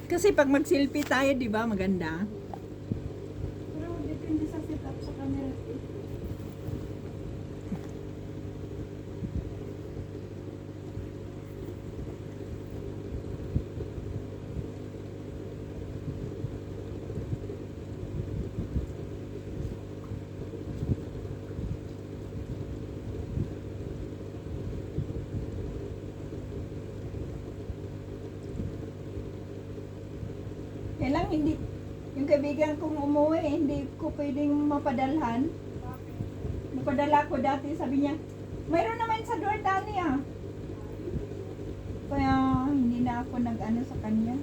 Kasi pag mag-selfie tayo, di ba, maganda? Pero depende sa setup sa camera. Kailang hindi, yung kaibigan kong umuwi, hindi ko pwedeng mapadalhan. Napadala ko dati, sabi niya, mayroon naman sa Duardani ah. Kaya hindi na ako nag-ano sa kanya.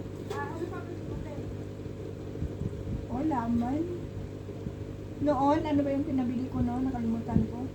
Wala man. Noon, ano ba yung pinabili ko noon? Nakalimutan ko.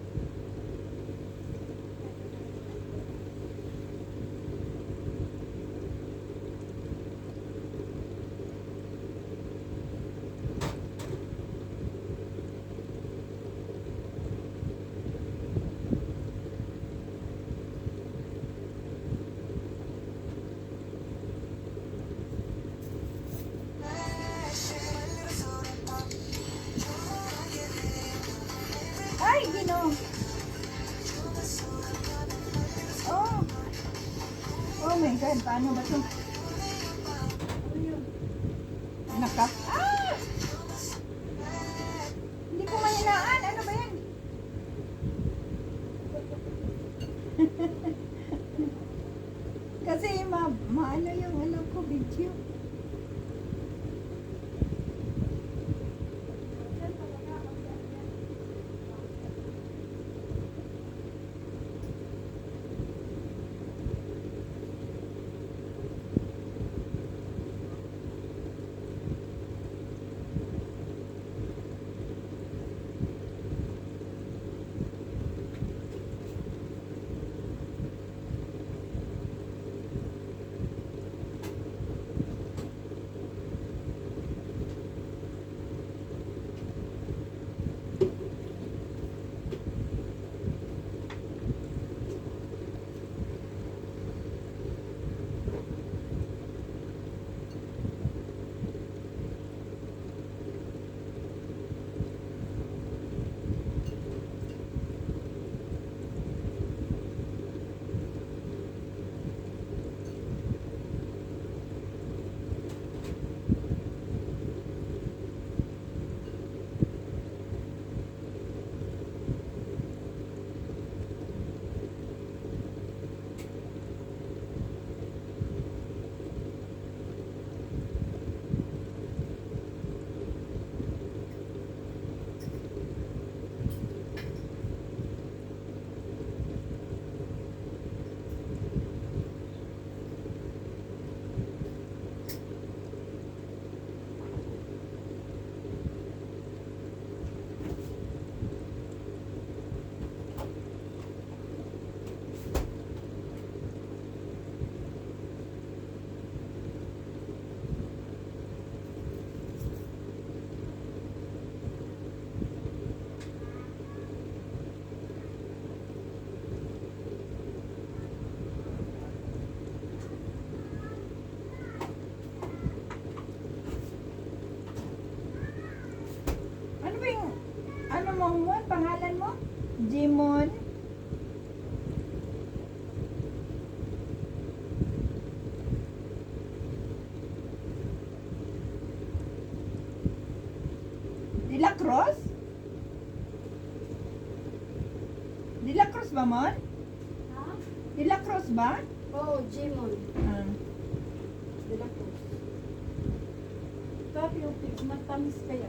Ay, gino. Oh. Oh my God, paano ba ito? Naka. Ah! Hindi ko mahinaan. Ano ba yan? Kasi maano yung ano ko, video. Ano ba yung, ano mo mo, pangalan mo? Jimon? De La Cruz? De La Cruz ba, Mon? Ha? De La Cruz ba? Oh, Jimon. Ah. De La Cruz. Tapi yung pig, matamis kaya.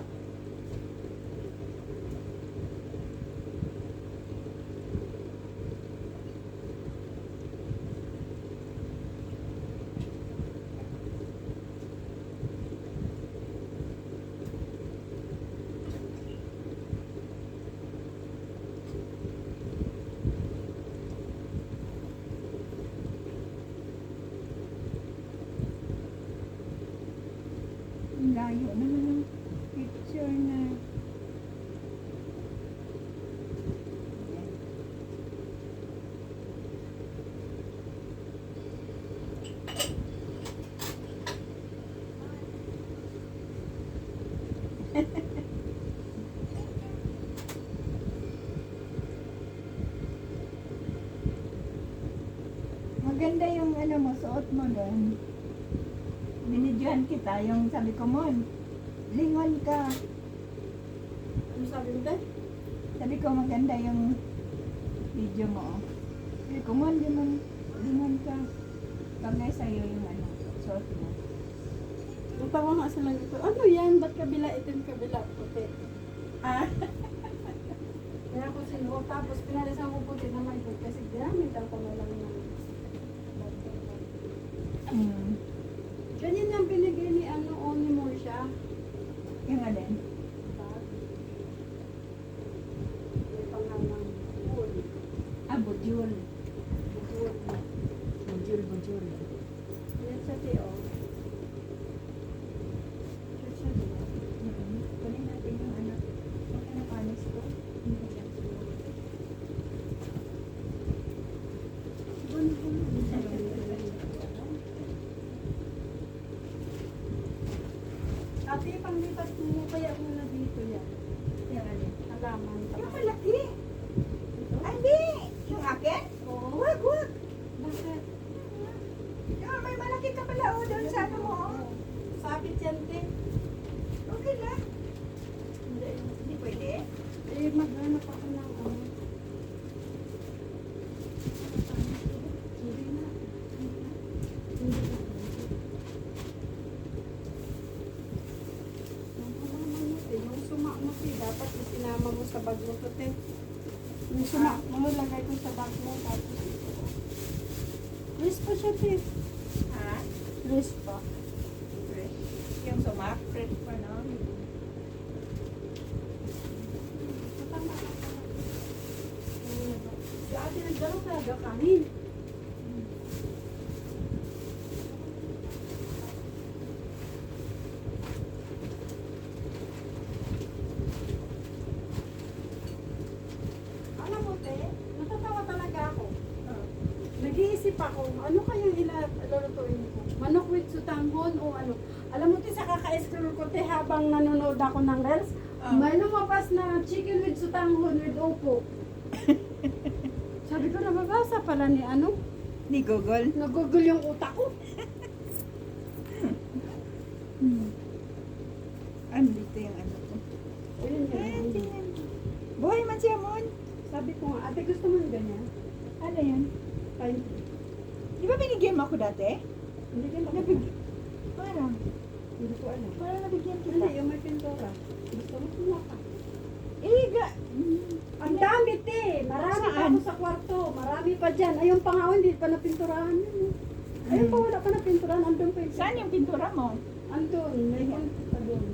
Ang layo naman ng picture na. Maganda yung ano mo, suot mo doon. Binidyohan kita, yung sabi ko, Mon, lingon ka. Ano sabi mo tayo? Sabi ko, maganda yung video mo. Sabi ko, Mon, lingon ka. Bagay sa'yo yung ano, suot mo. Natawa nga sila dito. Ano yan? Ba't kabila itim kabila puti? Ah, Kaya ako sinuot. Tapos pinalisan ko puti na maikot kasi ginamit ako na lang ng hmm. ganyan yung binigay ni ano, o ni Morsha. Yung alin? Bag. May pangalang pool. Ah, bujul. Pool. Bujul. Yan siya, Teo. Yan siya, Teo. Kunin natin yung ano. Okay na panis ko. Ate, panglipat mo kaya muna dito yan. Yung alin? Halaman. Yung malaki. Ito? Ay, hindi. Yung akin? Oo. Wag. Bakit? Yung may malaki ka pala o doon sa ano mo. Oh. Sabit yan, te. Okay lang. Hindi. Hindi pwede. Eh, maghanap ako ng ano. Hindi na. Hindi na. Yung suma mo, te, dapat isinama mo sa bag mo to, te. Yung suma mo, lagay ko sa bag mo, tapos ito. Wrist pa siya, te. Ha? Wrist pa. Fresh. Yung sumak, fresh pa, no? Tama na. Si ate nagdaro talaga kanin. Alam mo, te, natatawa talaga ako. Nag-iisip ako, ano kayang ilulutuin ko? Manok with sutanghon o ano? Alam mo, te, sa kaka-scroll ko, te, habang nanonood ako ng Reels, may lumabas na chicken with sutanghon with opo. Sabi ko, nababasa pala ni ano? Ni Google. Nagugol yung utak ko. Ano dito yung ano ko? Ayun Ay, yun. tingnan. Buhay man siya, Mon. Sabi ko nga, ate, gusto mo yung ganyan? Ano yan? Fine. Di ba binigyan mo ako dati? Hindi ka Nabigyan. Parang. Hindi ko alam. Parang nabigyan kita. Hindi, yung may pintura. Gusto mo kumuha ka. Ang dami, te. Marami pa Saan? ako sa kwarto. Marami pa dyan. Ayun pa nga, oh, hindi pa napinturahan yun. Ayun pa, wala pa napinturahan. Andun pa yun. Saan yung pintura mo? Andun. May konti pa dun.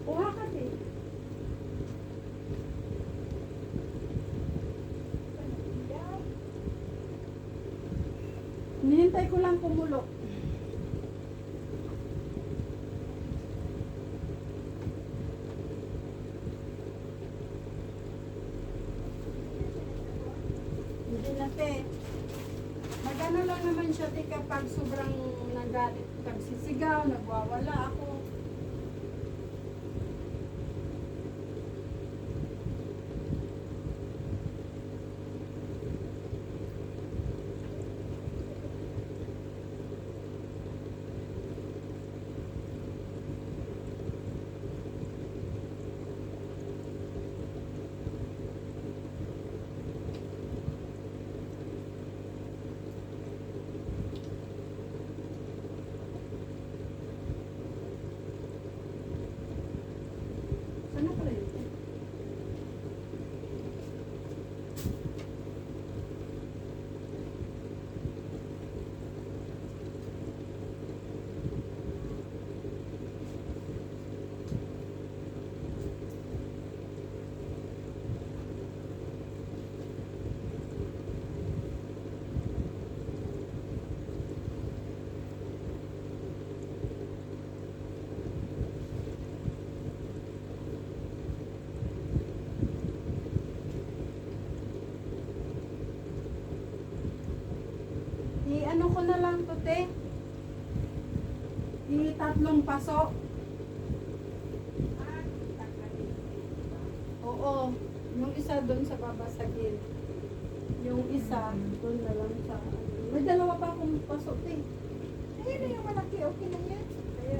Kuha ka, te. Hinihintay ko lang kumulo. Hindi na, te. Magano lang naman siya, te, kapag sobrang nagalit, nagsisigaw, nagwawala ako. Sana pala yun, te? I-ano ko na lang to, te. I-tatlong paso. Oo. Yung isa doon sa babasagin. Yung isa doon na lang sa ano. May dalawa pa akong pasok eh. Ayun na yung malaki, okay na yan. Kaya,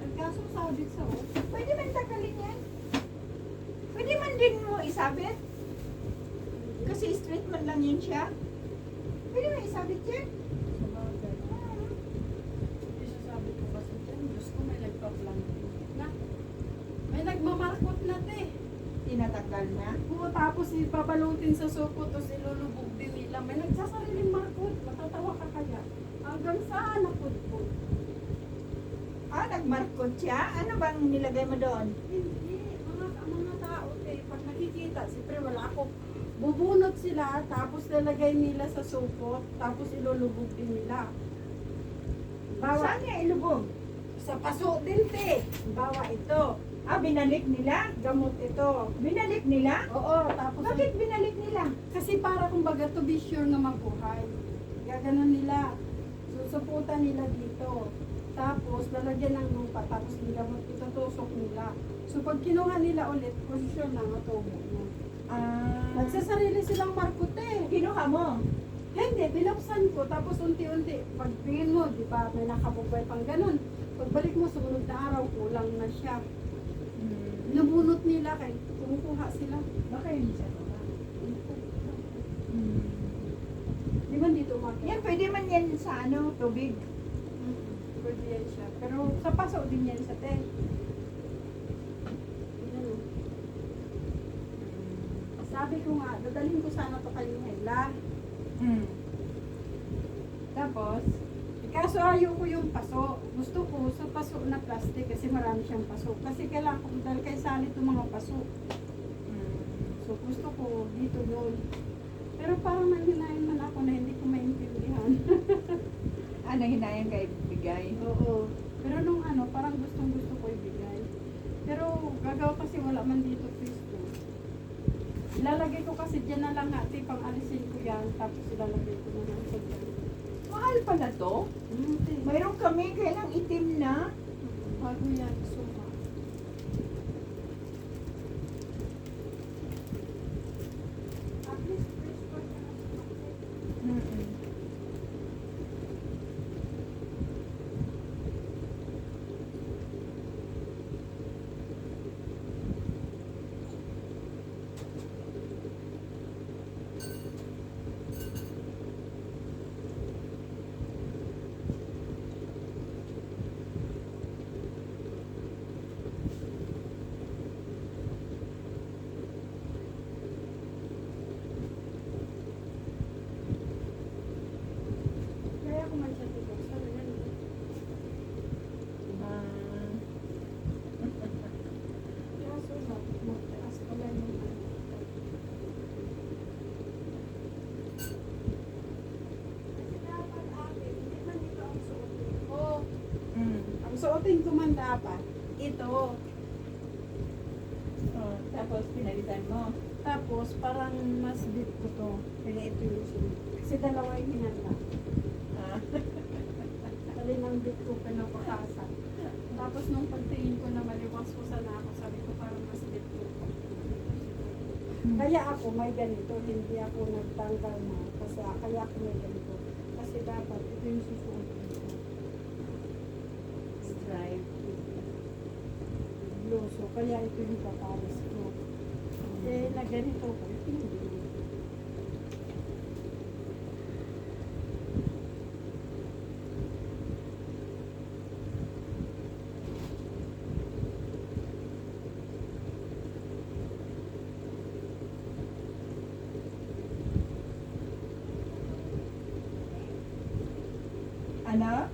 ang kaso sabit sa o. Pwede man tagalin yan. Pwede man din mo isabit. Kasi straight man lang yun siya. Pwede man isabit yan. Sabagay. Hindi siya sabi ko kasi dyan. Diyos ko, may nagpa-plan na. May nagmamarkot na te. Tinatanggal na. Oo, tapos ipabalutin sa suko, tapos ilulubog din nila. May nagsasariling markot. Matatawa ka kaya. Hanggang saan napudpud? Ah, nagmarkot siya? Ano bang nilagay mo doon? Hindi. Mga tao, eh, pag nakikita, siyempre wala ako. Bubunot sila, tapos lalagay nila sa supot, tapos ilulubog din nila. Saan niya ilubog? Sa paso din, te. Bawa ito. Ah, binalik nila? Gamot ito. Binalik nila? Oo, tapos... Bakit binalik nila? Kasi para kumbaga to be sure na mabuhay. Gaganon nila. Susuputan nila dito. Tapos lalagyan ng lupa. Tapos nilamot itutusok nila. So pag kinuha nila ulit, posisyon na matubo na. Ah, Nagsasarili silang markote. kinuha mo? Hindi, binuksan ko. Tapos unti-unti, pag tingin mo, di ba, may nakabubay pang ganun. Pagbalik mo, sumunod na araw, kulang na siya. Nabunot nila kay kumukuha sila. Baka yun siya. Di ba dito umakit? Yan, pwede man yan sa ano, tubig. Pwede yan siya. Pero sa paso din yan sa te. Ayan o. Sabi ko nga, dadalhin ko sana to kay Hela. Tapos, Kaso ayaw ko yung paso. Gusto ko sa paso na plastic kasi marami siyang paso. Kasi kailangan ko dahil kay Sally itong mga paso. So gusto ko dito doon. Pero parang nanghinayin man ako na hindi ko maintindihan. hinayan kay bigay. Oo. Pero nung ano, parang gustong gusto ko ibigay. Pero gagawa kasi wala man dito Cristo. Ilalagay ko kasi dyan na lang ate, pang alisin ko yan. Tapos ilalagay ko na lang sa dyan. Mahal pala to. Mayroon kami kailang itim na. Bago yan, suma. At least fresh pa siya na sumakit. Kaya ko man siya tigil. Sabi yan. Kaso ba, magtaas pala yung ano. Kasi dapat ate, hindi man ito ang suotin ko. Ang suotin ko man dapat, ito. Tapos pinalitan mo. Tapos parang mas deep ko to. Kaya ito yung sunod. Kasi dalawa yung hinanda. Dali ng deep ko pinapakasan. Tapos nung pagtingin ko na maliwas ko sana ako, sabi ko parang mas deep ko. Kaya ako may ganito, hindi ako nagtanggal na. Kasi kaya ako may ganito. Kasi dapat ito yung susuotin ko. Stripe. Luso. Kaya ito yung papalis ko. Eh, na ganito ko. Hindi. Ano?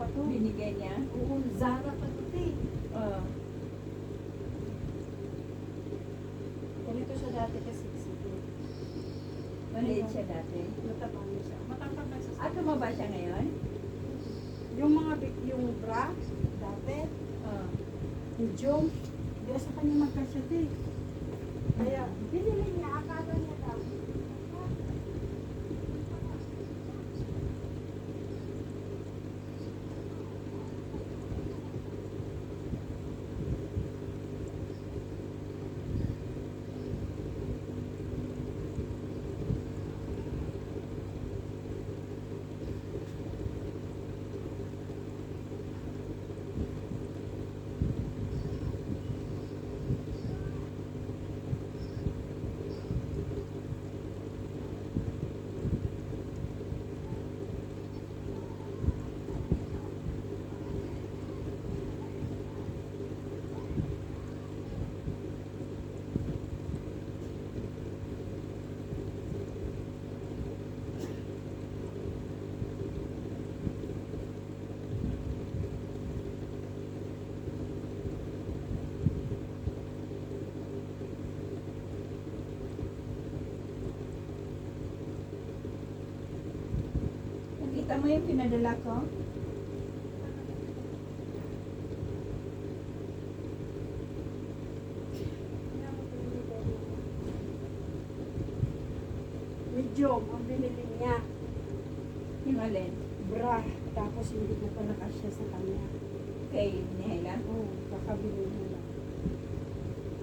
pa to. Binigay niya. Oo, Zara pa to, te. Oh. Ganito siya dati kasi. Maliit siya dati. Mataba na siya. Matangkad na siya. Ah, tumaba siya ngayon? Yung mga, yung bra, dati, Oh. medium, di sa kanya magkasya, te. Kaya, binili niya, akala niya daw. Nakita mo yung pinadala ko? Medium, ang binili niya. Yung alin? Bra, tapos hindi na pala kasya sa kanya. Kay Nihela? Oo, kakabili mo lang.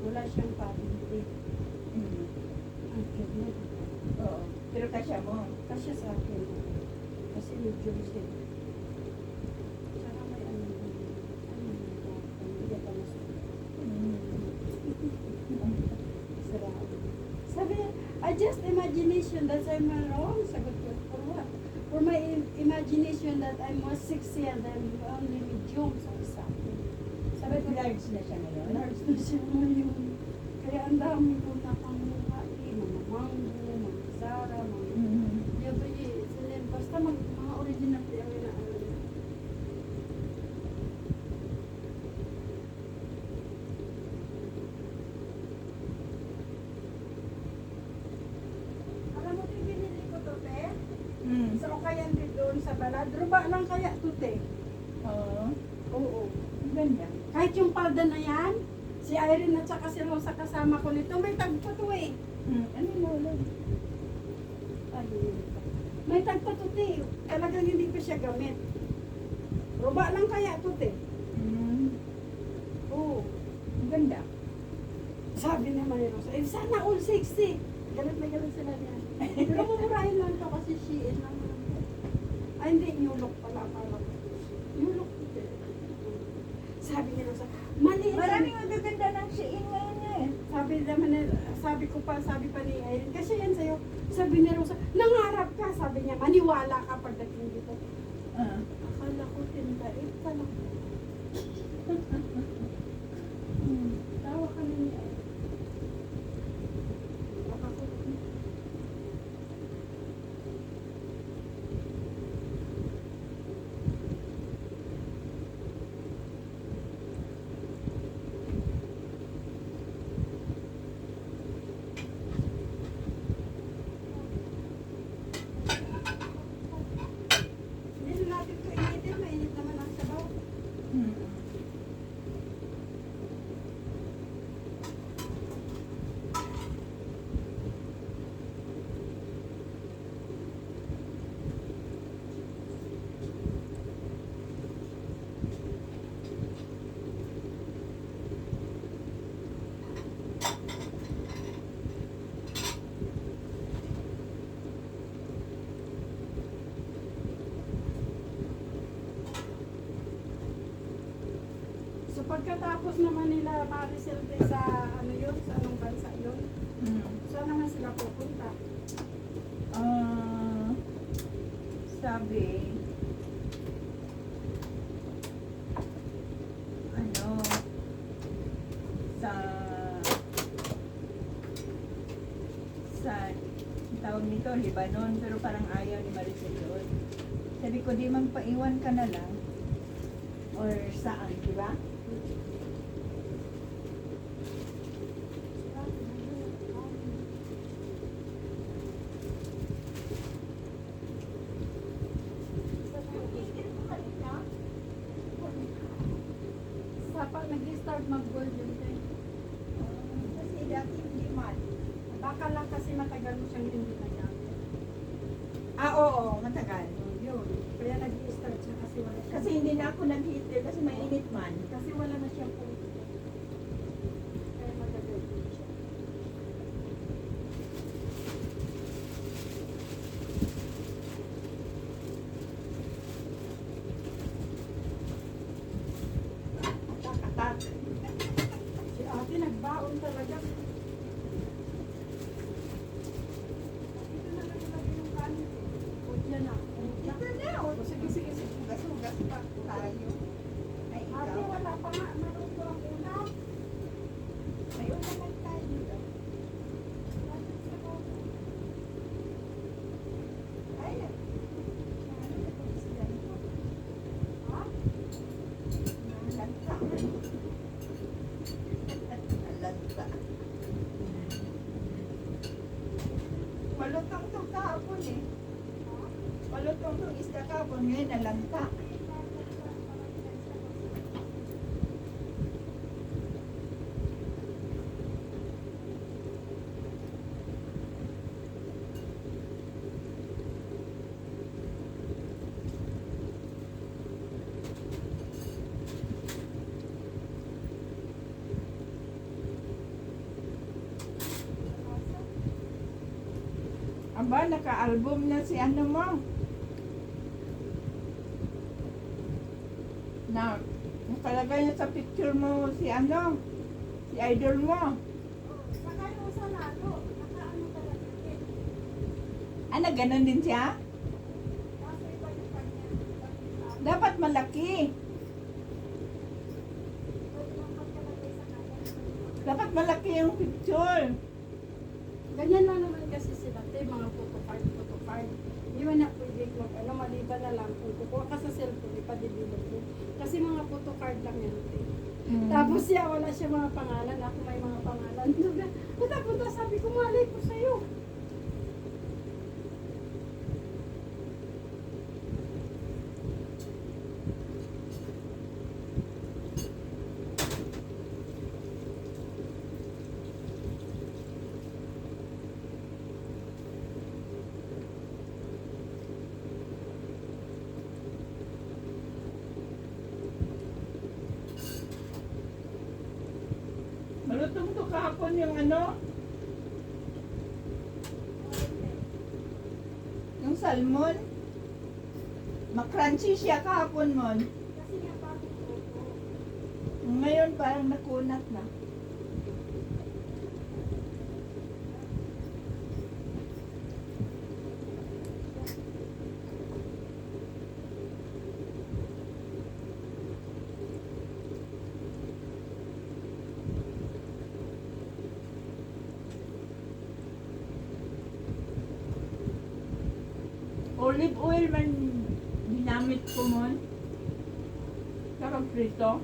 Wala siyang pabili. Mm. Ang cute na. Oo. Pero kasya mo. Kasya sa akin. Kasi medium siya. Saka may ano hindi pa masulit. Mm. Sarap. Sabi niya, I just imagination that I'm wrong. Sagot ko, for what? For my imagination that I'm more sexy and I'm only medium. Sabi sa akin. Sabi ko, Large na siya ngayon? large na siya ngayon. Kaya ang dami ko na pangmukha eh. Mga mango, mga Zara, mga... Mm. Basta mga original tayo na ano. Alam mo, yung binili ko to, te? Mm. Sa Ukayan din doon sa balad. Ruba lang kaya to, te? Oo. Oo. Ang ganda. Kahit yung palda na yan, si Irene at saka si Rosa kasama ko nito, may tagpo to eh. Mm. Ano mo ulit? May tagpo to, te. Talagang hindi pa siya gamit. Ruba lang kaya to, te? Mm. Oo. Ang ganda. Sabi naman ni Rosa, sana all 60. Galit na galit sila niya. Pero mumurahin lang to kasi she is lang. Ay, hindi, new look pala. Akala ko. New look. Sabi ni Rosa, mali. Maraming magaganda ng Shein ngayon eh. Sabi naman, sabi ko pa, sabi pa ni Irene, kasi yan sa'yo. Sabi ni Rosa, nangarap ka. Sabi niya, maniwala ka pagdating dito. Ah. Akala ko, tindaig ka lang. Tawa ka na ni Irene. Hindi na natin ito initin, mainit naman ang sabaw. Mm. So pagkatapos naman nila Maricel de sa ano yun, sa anong bansa yun, Mm. saan naman sila pupunta? Ah, sabi, ano, sa tawag nito, Lebanon, pero parang ayaw ni Maricel doon. Sabi ko, di man paiwan ka na lang. or saan, di ba? Sa pag nag-start mag-gold yun tayo. Kasi dati hindi man. Baka lang kasi matagal mo siyang hindi nagamit. Oo, matagal. Yun. Kaya nag-start siya kasi wala siya. Kasi hindi na ako nag-heater kasi mainit man. Kasi wala na siyang punto. Kaya matagal din siya. Atak-atak. Si ate nagbaon talaga. Dito na lang ilagay yung kanin ko. O yan na. Ito na, o. Sige, sige, sige. Hugas-hugas pa tayo. Ay, Ate, ikaw. wala pa nga. Maluto ang ulam. May ulam tayo dito. Ay, ano na itong isda nito? Ha? Lanta. Lanta. Malutong itong kahapon eh. Malutong itong isda kahapon. Ngayon nalanta. Aba, naka-album na si ano mo. Nakalagay na sa picture mo si ano, si idol mo. Saka yung sa lalo. Nakaano talaga. Ano, ganun din siya? Kaso iba yung kanya. Dapat malaki. Dapat malaki yung picture. Ganyan lang naman kasi sila, te, mga photocard. Hindi man na pwede ano, maliban na lang kung kukuha ka sa cellphone, ipadevelop mo. Kasi mga photocard lang yan, te. Tapos siya, wala siya mga pangalan. Ako may mga pangalan. Punta, sabi ko, malay ko sa'yo. Malutong to kahapon yung ano, yung salmon. Makrunchy siya kahapon mo. Kasi nga bago ko. Ngayon parang nakunat na. Olive oil man ginamit ko mo. Sarap prito.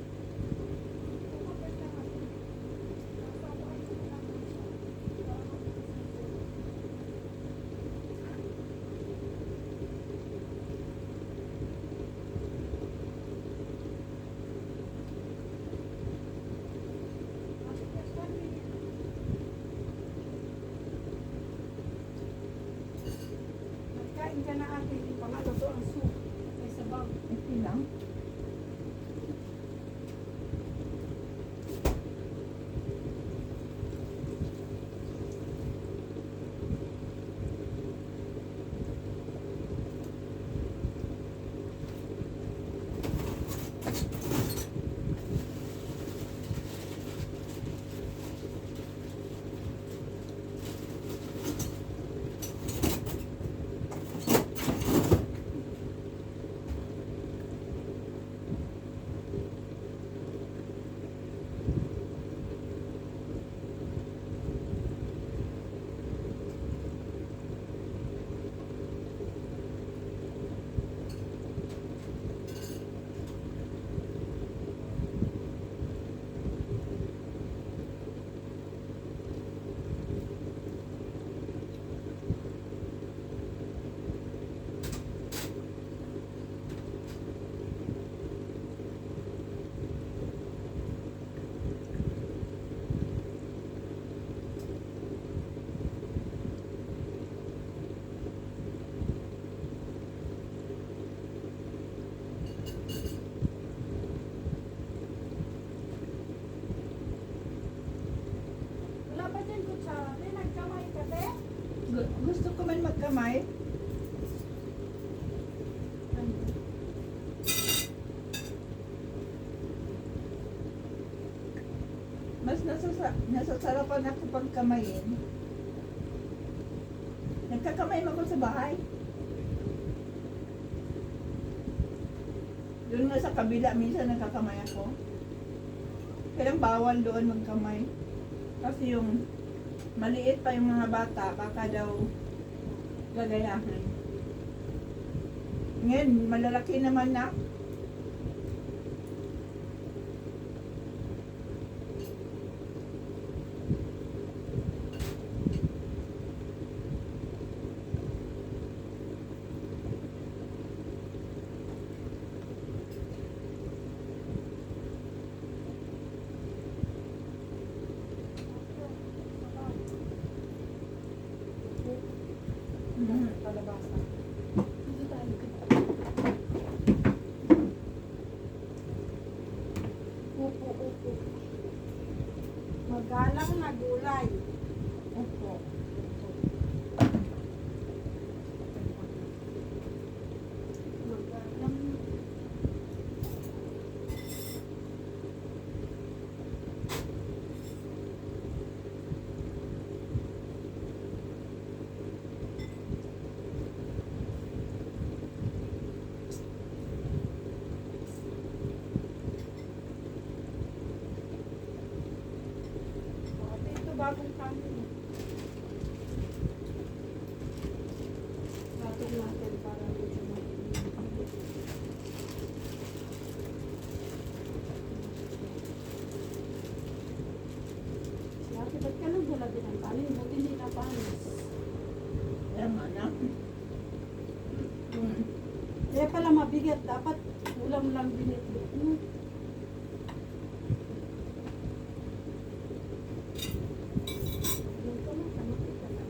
Kain ka na ate, hindi pa nga luto ang soup. Ay sabaw. Okay lang. Mas nasasarapan ako pag kamayin. Nagkakamay ako sa bahay. Doon nga sa kabila, minsan nagkakamay ako. Kaya bawal doon magkamay. Kasi yung maliit pa yung mga bata, baka daw gagayahan. Ngayon, malalaki naman na. Palabasan. Dito tayo. Upo. Magalang na gulay. Opo. Magalang. Ito bagong kanin. Batog natin para medyo mainit. Ate, ba't ka nang dala din ang kanin? Buti hindi na panis. Tama na. Kaya pala mabigat. Dapat ulam lang binitbit mo. Ganito na, kamuti ka na.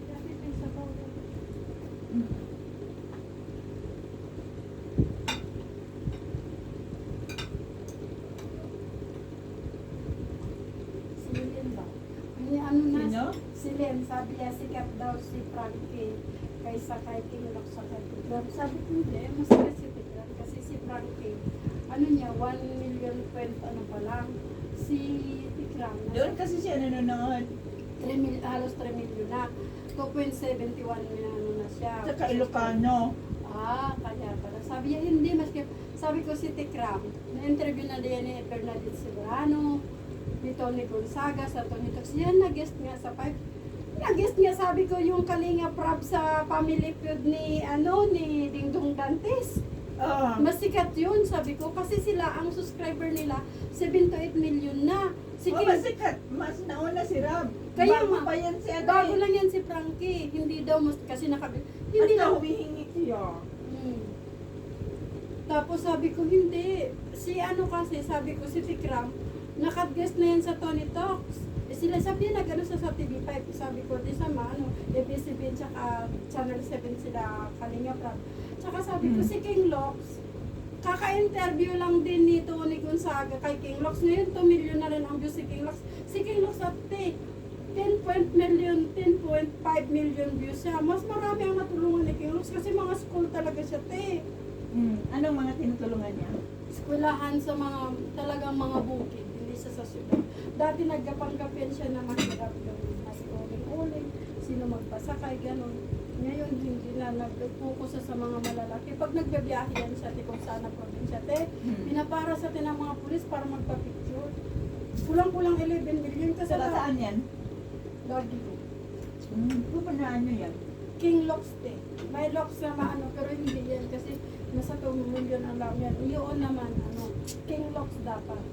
Dati may sabaw na. Si Lynn daw. May ano na, Sino? si Lynn, sabi niya sikat daw si Frankie kaysa kay Tinglok sa kay Tigran. Sabi ko hindi, mas sikat si Tigran kasi si Frankie, ano niya, 1 million point ano pa lang. Si Tigran, Doon kasi siya nanonood. halos 3 million na. 2.71 na ano na siya. Sa Ilocano. Kaya pala. Sabi niya, hindi, maski, sabi ko si Tikram, na-interview na din ni Bernadette Silverano, ni Tony Gonzaga, sa Tony Tox. Yan, nag-guest nga sa 5. Nag-guest nga, sabi ko, yung Kalinga Prab sa Family Feud ni, ni Dingdong Dantes. Oo. Mas sikat yun, sabi ko, kasi sila, ang subscriber nila, 7 to 8 million na. Oh, mas sikat. Mas nauna si Rab. Kaya Bago nga, pa yan si ano bago eh. lang yan si Frankie. Hindi daw, kasi Hindi hindi na daw. humihingi siya. Tapos sabi ko, hindi. Si ano kasi, sabi ko, si Tikram, nakad-guest na yan sa Tony Talks. Sila sabi niya nag-ano sa TV5. Sabi ko, di sama, ABS-CBN, tsaka Channel 7 sila, Kalinga Prab. Tsaka sabi ko, si King Lox, kaka-interview lang din ni Tony Gonzaga kay King Lox. Ngayon, 2 million na rin ang views si King Lox. Si King Lox at 10.5 million views siya. Mas marami ang natulungan ni King Lox kasi mga school talaga siya, Anong mga tinutulungan niya? Eskwelahan sa mga, talagang mga bukid, hindi siya sa syudad. Dati nagkapangkapian siya na mahirap yung mas uling-uling, sino magpasakay, gano'n. Ngayon, hindi na nag-focus sa mga malalaki. Pag nagbabiyahe yan siya, kung saan na probinsya, pinapara sa atin ng mga pulis para magpa-picture. Kulang-kulang 11 million kasi Sa saan yan? Lagi. Pupunaan niyo yan? King Locks May locks na maano, pero hindi yan kasi nasa 2 million ang lang yan. Iyon naman, King Locks dapat.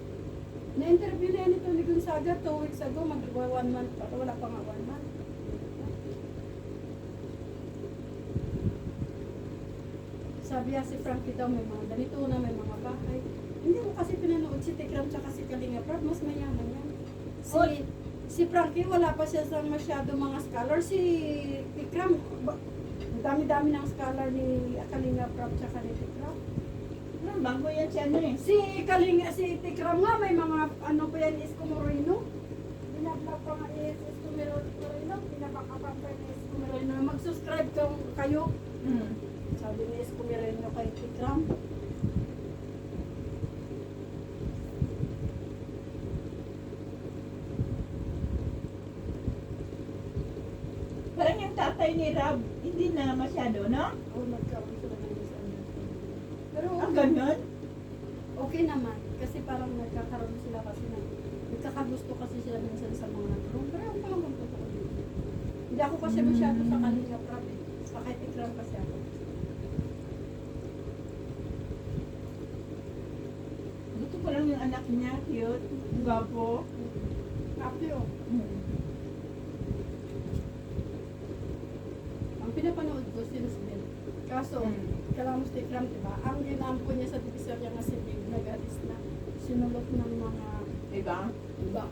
Na-interview na yan ito ni Gonzaga 2 weeks ago, mag-1 month pa. Wala pa nga 1 month. Sabi niya si Frankie daw may mga ganito na, may mga bahay. Hindi ko kasi pinanood si Tikram tsaka si Kalinga Prab, mas mayaman yan. Si Frankie wala pa siya sa masyado mga scholar. Si Tikram, dami-dami ng scholar ni Kalinga Prab tsaka ni Tikram. Bago yan siya Si Tikram nga may mga ano pa yan, Isko Moreno. binablog ko nga i-SS ko meron pinapakapampay ni Isko Merino. Mag-subscribe kayo. Sabi ni Isko Merino kay Tikram. Parang yung tatay ni Rob, hindi na masyado, no? O nagkaroon sila ng misunderstanding. Pero Ang ganun? okay naman. Kasi parang nagkakaroon sila kasi nagkakagusto kasi sila minsan sa mga nagkaroon. Pero ako lang magtotoo dito. Hindi ako kasi masyado sa kanila prab. Sa kay Tikram kasi ako. Gusto ko lang yung anak niya, cute, gwapo. Happy oh. Ang pinapanood ko since then. Kaso, kalamos Tikram, diba? Ang ginampo niya sa divisorya nga si Big nag-alis na sinulot ng mga Diba? iba.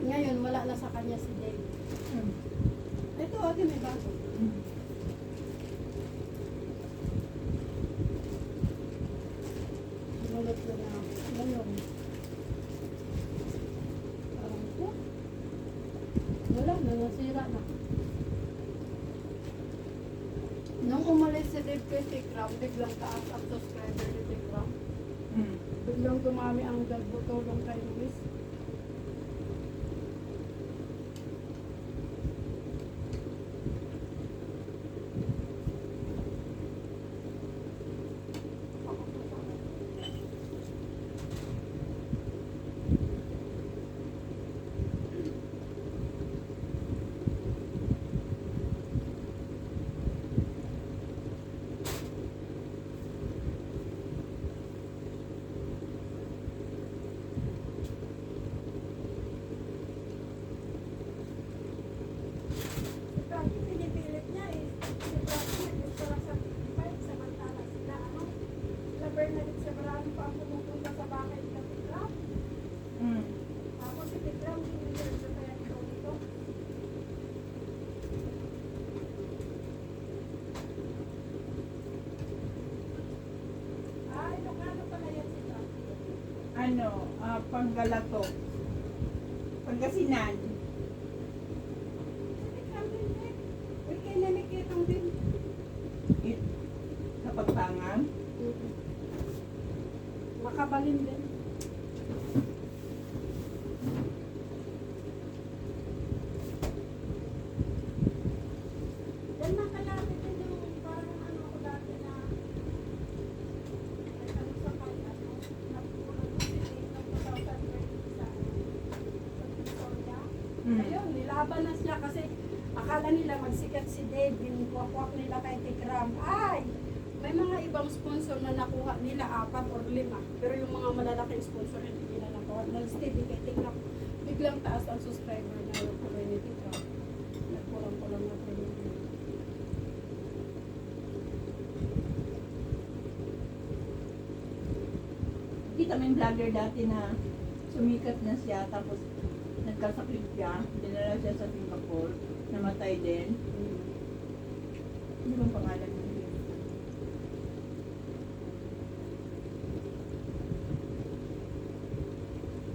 Ngayon, wala na sa kanya si Dave. Ito, ate, may bago. Sinulot ko na. Ngayon. Parang ito. Wala na, nasira na. Nung umalis si Dave kay Tikram, biglang taas ang subscriber ni Tikram. Biglang dumami ang tulong kay Luis. Bakit pinipilit niya eh? Si Frankie nag-istorang sa 55, samantala sila sila Bernadette Severano pa ang pumupunta sa bahay nila Tikram. Tapos si Tikram, sinigil sa kaya ito dito. Ilocano pala yan si Frankie. Ano, Panggalato. Pangasinan. Si Tikram din eh. Uy, kay Nemikitang din. Kapagpangang. Makabalin din. Yan nakalapit din yung parang ano ako dati na ay ano sa kanya, napupunan ko si Dave ng 2020 sa Victoria. Ayun, nilaban na siya kasi akala nila magsikat si Dave, binukwak nila kay Tikram. Ay! May mga ibang sponsor na nakuha nila 4 or 5. Pero yung mga malalaking sponsor hindi nila nakuha. Nag-steady kay Tikram. Biglang taas ang subscriber na yung kulay ni Tikram. Nagkulang-kulang na 3 million. Kita mo yung vlogger dati na sumikat na siya, tapos nagkasakit siya, dinala siya sa Singapore, namatay din. Ano bang pangalan niya?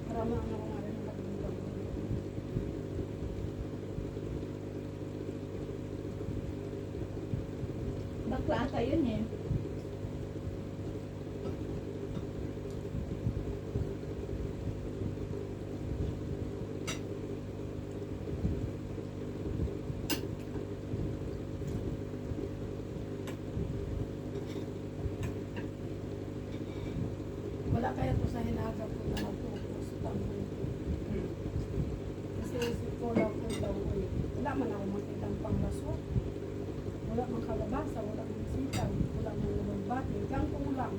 Marami ang ako nga rin nakatulong. Bakla ata yun eh. Wala kaya to sa hinagap ko na nagpupos tanggol. Kasi si Paula ko daw eh. Wala man ako makitang panglaso. Wala mang kalabasa, wala mang sitaw, wala mang nabagbati. Kangkong lang.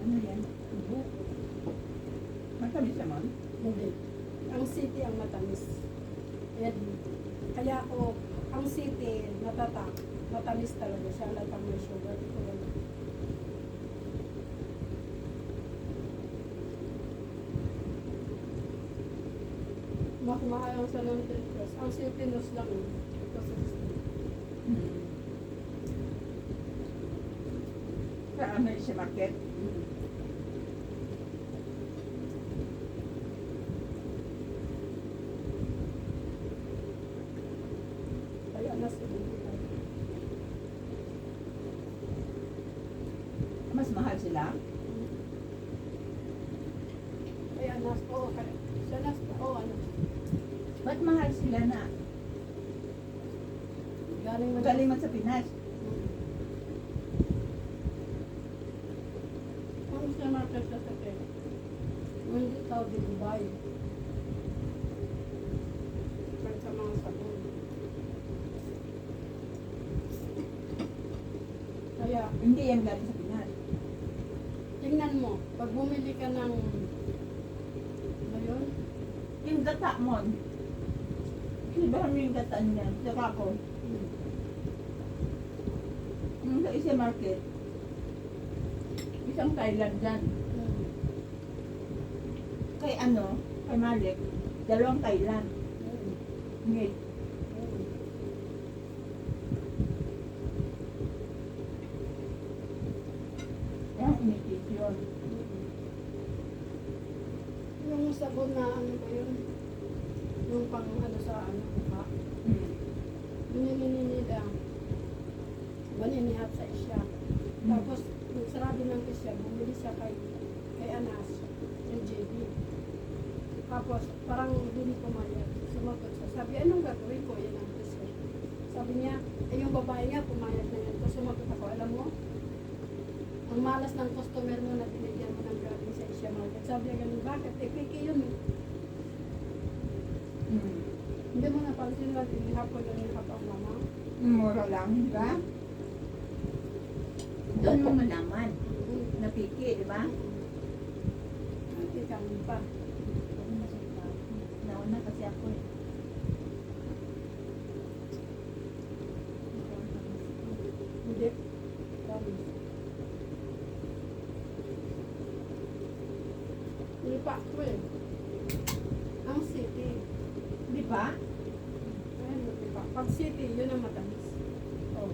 Ano yan? Matamis naman. Hindi. Ang city ang matamis. Ed. Kaya ako, ang city, natatak. Matamis talaga siya, latang may sugar. Ito wala. Mas mahal ang sa ng Plus. Ang city nos lang. Ito sa Sa ano siya market? Kaya alas 75. Mas mahal sila? Kaya anas, oo, kaya. Sa anas, oo, ano. Ba't mahal sila na? Galing man. Galing man sa Pinas. Ang gusto naman sa sakit. Hindi tao di Dubai. Kahit sa mga sabon. Kaya, Hindi yan galing sa Pinas. tingnan mo, pag bumili ka ng, ano yun? Yung gata mo. Ibahan mo yung gata niya. Saka ko. Yung sa Asia Market. Isang Thailand dyan. Kay ano, kay Malik, 2 Thailand. Ngit. Yan, inipis yun. Yung sabon na ano ba yun? Yung pang ano sa ano, mukha. Binili nila. Baninihap sa isya. Tapos, nung sarado ng isya, bumili siya kay Anas, yung JB. Tapos, parang hindi pumayag. Sumagot siya. Sabi, anong gagawin ko? Yan ang isya. Sabi niya, yung babae nga, pumayag na yan. Tapos sumagot ako, alam mo, ang malas ng customer mo na binigyan mo ng galing sa Asia Market. Sabi niya ganun, bakit? Piki yun eh. Hindi mo napansin lang, inihap ko yung inihap ang mama. Mura lang, di ba? Doon mo malaman. Napiki, di ba? Hindi kami pa. Nauna kasi ako eh. Hindi. Kami. Hindi pa ako eh. Ang city. Di ba? Ayun, hindi pa. Pag city, yun ang matamis. Oh.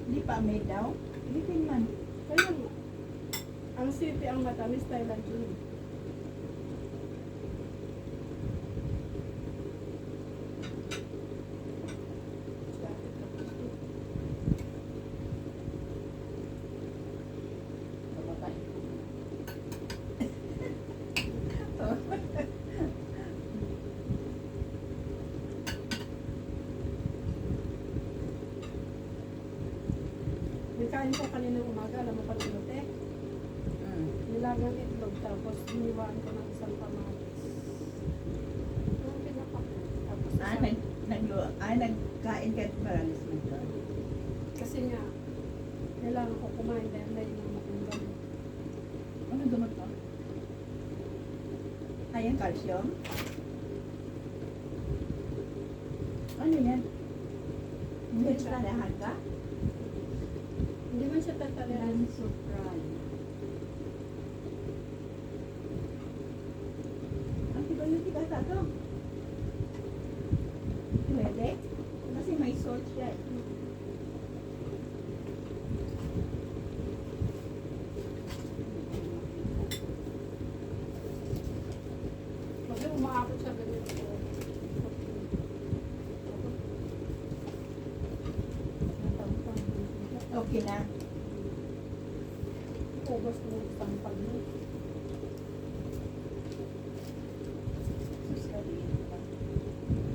Di pa may daw? Lipin man. Kaya nga. Ang city ang matamis, Thailand yun. Kain ko kanina umaga, alam mo pa ng lote? Nilagang itlog, tapos hiniwaan ko ng isang kamatis. Yung pinapak. Tapos Nagkain ka at paralis mo doon. kasi nga, kailangan ko kumain dahil na yung makunggan. Ano gamot mo? Ay, ang calcium? Ano yan? Hindi sa lahat ka? Hindi man siya tatalian. Lansoprazole. Antibiotic ata to. Pwede? Kasi may salt siya. Kasi umaakot siya ganito. Okay na. Ubos mo isang pag mo.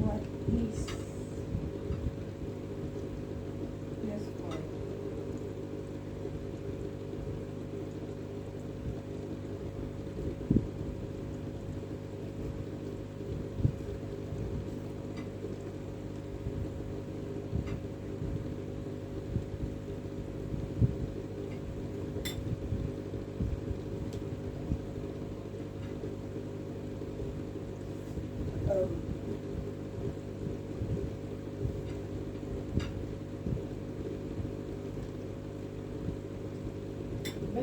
What is yes for?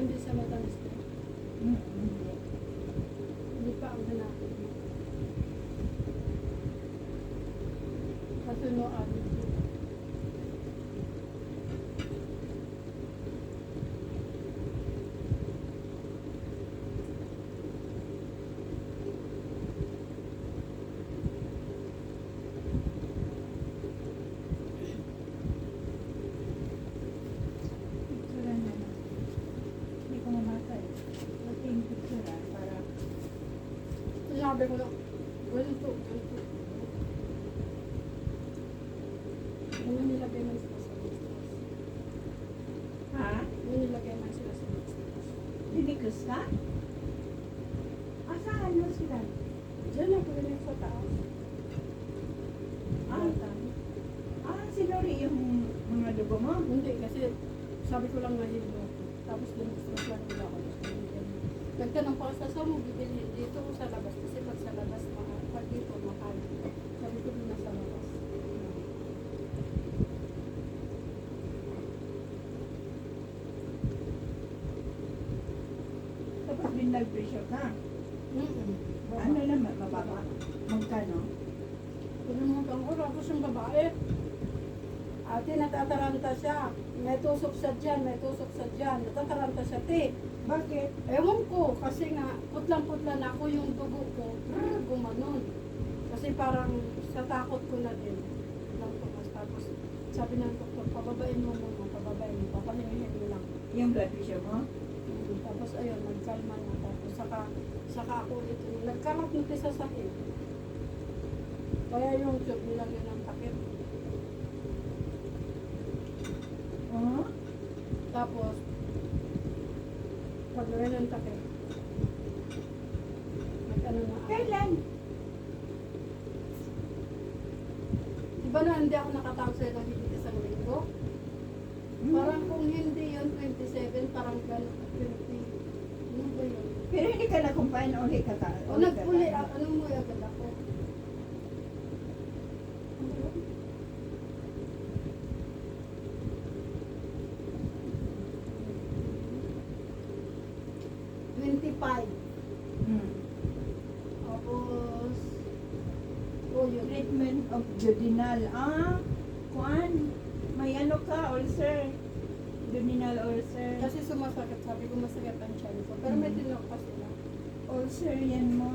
hindi siya matamis na. Hindi. Hindi pa ang hanapin mo. Kasi no, ano po. Picture na. Hindi ko mabasa eh. Pati yung picture para Sinabi ko lang, ganito, ganito. Ano nilagay man sila sa business? ha? Ano nilagay man sila sa business? Dinikus ka? Asahan mo sila? Diyan ako rin sa taas. Ah, sinuri yung mga dugo mo? Hindi, kasi sabi ko lang nahilo. Tapos diniscuss lang nila ako. Nagtanong pa ako sa saan mo bibilhin dito o sa labas. Kasi pag sa labas, pag dito, mahal. Sabi ko doon na sa labas. Tapos binag-pressure ka. Ano naman, mababa? Magkano? Kung mo kang tapos yung babae. Ate, natataranta siya. May tusok sa dyan, may tusok sa dyan. Natataranta siya, te. Bakit? Ewan ko, kasi nga, putlang-putla na ako yung dugo ko. Gumanon. Kasi parang sa takot ko na din. Lang tumas. Tapos sabi ng doktor, pababain mo muna, pababain mo, papahingihin mo lang. Yung blood pressure mo? Tapos ayun, nagkalma na. Tapos saka ako ulit yung nagkarat na sa sakit. Kaya yung tube nilagyan ng takip. Oo. Tapos, pag nilagyan ng takip, nag-ano na ako. Kailan? Diba na hindi ako nakatawag sa'yo ng hindi isang linggo? Parang kung hindi yun, 27, parang gano'n, 20, ano ba yun? Pero hindi ka na-combine uli ka ka. O nag-uli, anong mo agad ako? Hmm. Tapos, yun. Treatment of duodenal. Kuan. May ano ka, ulcer. Duodenal ulcer. Kasi sumasakit, sabi ko masakit ang tiyan ko. Pero may tinok pa sila. Ulcer yan mo.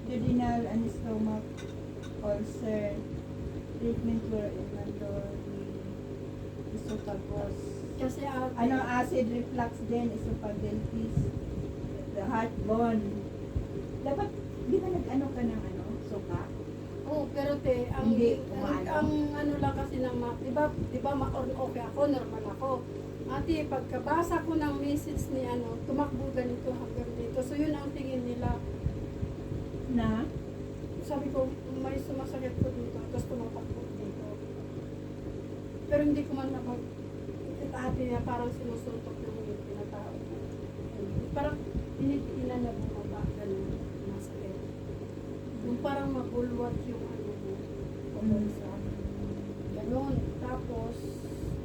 Duodenal and stomach ulcer. Treatment for inflammatory esophagus. Kasi ate, Ano, acid reflux din, esophagitis. The heartburn. Dapat, di ba nag-ano ka ng ano, suka? oh, pero te, Hindi, ang kumano. ano lang kasi ng di ba okay ako, normal ako. Ate, pagkabasa ko ng message ni ano, tumakbo ganito hanggang dito. So yun ang tingin nila. Na? Sabi ko, may sumasakit ko dito, tapos tumatakbo dito. Pero hindi ko man napag, ate niya parang sinusuntok yung tinatawag. Parang tinitingnan na bumaba, ganun, masakit. Yung parang mabulwat yung ano mo, pabasa. Ganun. Tapos,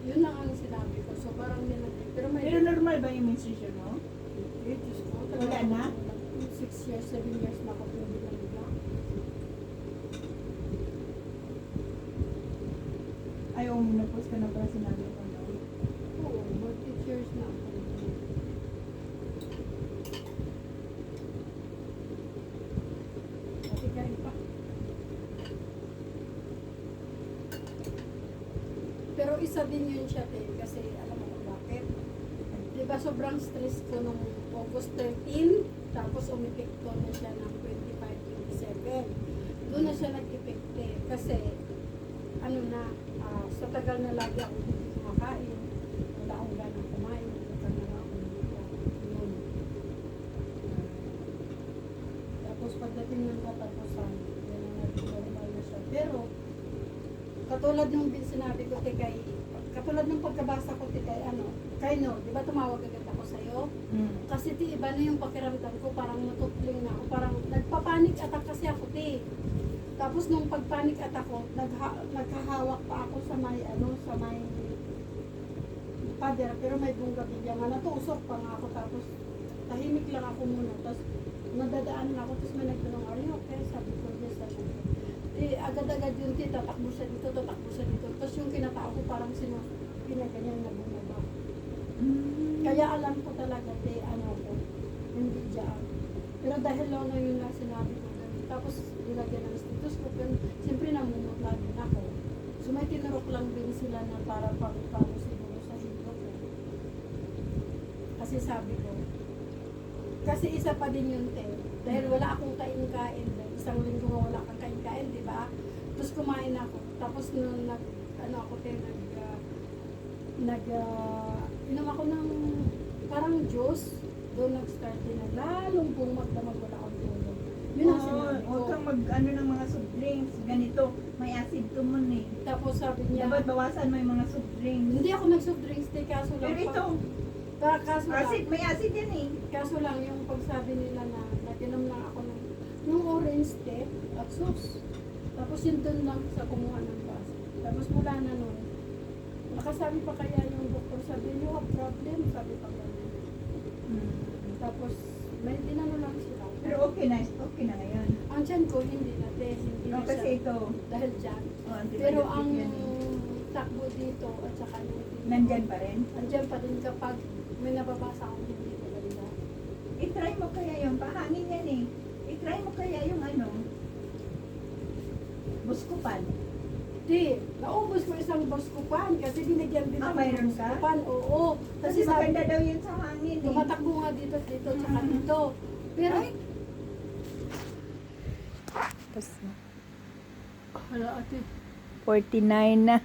yun lang ang sinabi ko. So parang nilagay. Pero may... Pero normal ba yung menstruation mo? Diyos ko, Wala na? 6 years, 7 years na ako hindi na nila. Ay, na-post ka na pala sinabi ko na. Oo, mag 8 years na ako. Ate, kain pa. Pero isa din yun siya, te, kasi alam mo kung bakit. Diba sobrang stress ko nung August 13, tapos umipekto na siya ng 25, 27. Doon na siya nag-epekte kasi ano na, sa tagal na lagi ako hindi kumakain, wala akong ganang kumain, wala na ako dito. Yun. Tapos pagdating ng katapusan, yan ang nag-normal na siya. Pero, katulad nung sinabi ko kay, katulad ng pagkabasa ko kay no, di ba tumawag agad ako sa'yo? Kasi iba na yung pakiramdam ko, parang natutling na ako, parang nagpa-panic attack kasi ako, Tapos nung pag-panic attack ko, naghahawak pa ako sa may, pader, pero may bunggabilya nga. Natusok pa nga ako, tapos tahimik lang ako muna. Tapos nadadaan na ako, tapos may nagtanong, are you okay? Sabi ko, yes, sabi ko. Agad-agad yun, tatakbo siya dito, tatakbo siya dito. Tapos yung kinatao ko parang pinaganyan na bumaba. Kaya alam ko talaga, hindi dyan. Pero dahil lang na yun na sinabi ko, tapos nilagyan ng stethoscope, siyempre namumutla din ako. So may tinurok lang din sila na para pang siguro sa hilo ko. Kasi sabi ko, kasi isa pa din yun, dahil wala akong kain-kain, isang linggo nga wala kang kain-kain, di ba? Tapos kumain ako, tapos nung inom ako ng parang juice, doon nag-start din na lalong pong magdamag wala akong tulog. Yun ang sinabi ko. Huwag kang mag-ano ng mga soft drinks. Ganito, may acid to mo eh. Tapos sabi niya, Dapat bawasan mo yung mga soft drinks. hindi ako nag-soft drinks, kaso lang. Pero ito, Kaso lang, acid, may acid yan eh. kaso lang yung pagsabi nila na nag-inom lang ako ng orange tea at sauce. Tapos yun doon lang sa kumuha ng bus. Tapos mula na nun, nakasabi pa kaya yung doktor, sabi niyo, have problem, sabi pa kaya. Tapos may dinano lang sila. Pero okay na ngayon. Ang tiyan ko hindi na hindi No, na kasi siya ito, dahil dyan. antibiotic Pero ang yan eh. takbo dito at saka yung Nandyan pa rin. andyan pa din kapag may nababasa akong hindi maganda. I-try mo kaya yung pahangin yan eh. I-try mo kaya yung ano, buskupan. Di, naubos ko isang buskupan kasi binigyan din Ah, ako mayroon ng ka? buskupan. Oo. Kasi maganda daw yun sa hangin eh. tumatakbo nga dito, tsaka dito. Pero, Tapos, hala ate, 49 na.